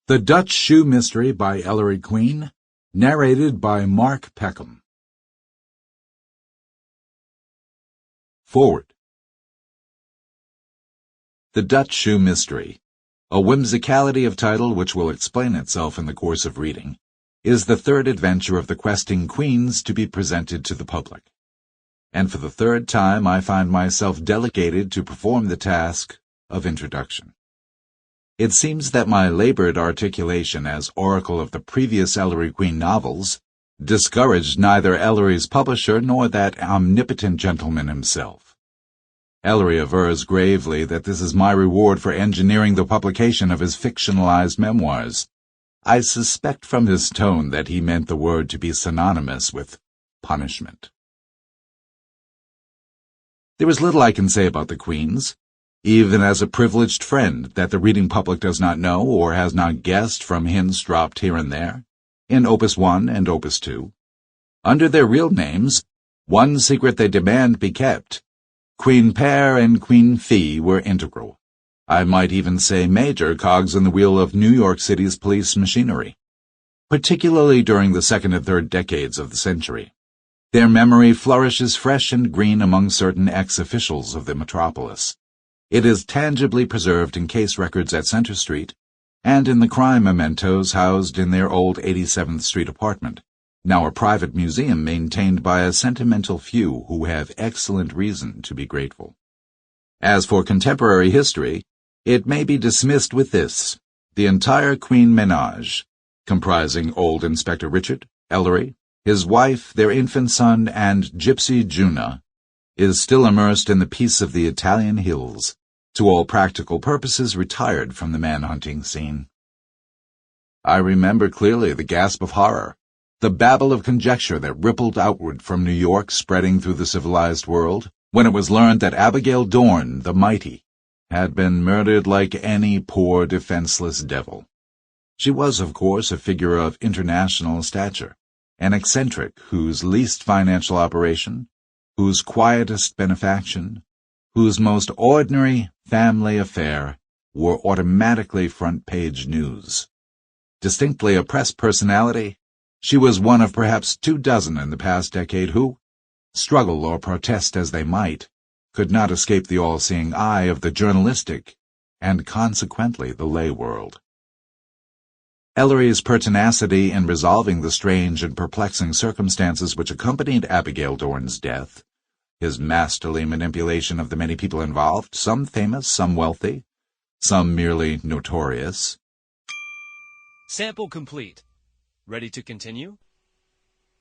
The Dutch Shoe Mystery by Ellery Queen, narrated by Mark Peckham. Forward. The Dutch Shoe Mystery, a whimsicality of title which will explain itself in the course of reading, is the third adventure of the questing queens to be presented to the public. And for the third time I find myself delegated to perform the task of introduction. It seems that my labored articulation as oracle of the previous Ellery Queen novels discouraged neither Ellery's publisher nor that omnipotent gentleman himself. Ellery avers gravely that this is my reward for engineering the publication of his fictionalized memoirs. I suspect from his tone that he meant the word to be synonymous with punishment. There is little I can say about the queens, even as a privileged friend, that the reading public does not know or has not guessed from hints dropped here and there, in Opus 1 and Opus 2. Under their real names, one secret they demand be kept. Queen Père and Queen Fee were integral, I might even say major cogs in the wheel of New York City's police machinery, particularly during the second and third decades of the century. Their memory flourishes fresh and green among certain ex-officials of the metropolis. It is tangibly preserved in case records at Center Street and in the crime mementos housed in their old 87th Street apartment, now a private museum maintained by a sentimental few who have excellent reason to be grateful. As for contemporary history, it may be dismissed with this: the entire Queen ménage, comprising old Inspector Richard, Ellery, his wife, their infant son, and Gypsy Juna, is still immersed in the peace of the Italian hills, to all practical purposes retired from the man-hunting scene. I remember clearly the gasp of horror, the babble of conjecture that rippled outward from New York spreading through the civilized world, when it was learned that Abigail Doorn, the mighty, had been murdered like any poor defenseless devil. She was, of course, a figure of international stature, an eccentric whose least financial operation, whose quietest benefaction, whose most ordinary family affair were automatically front-page news. Distinctly a press personality, she was one of perhaps 24 in the past decade who, struggle or protest as they might, could not escape the all-seeing eye of the journalistic and consequently the lay world. Ellery's pertinacity in resolving the strange and perplexing circumstances which accompanied Abigail Doorn's death, his masterly manipulation of the many people involved, some famous, some wealthy, some merely notorious. Sample complete. Ready to continue?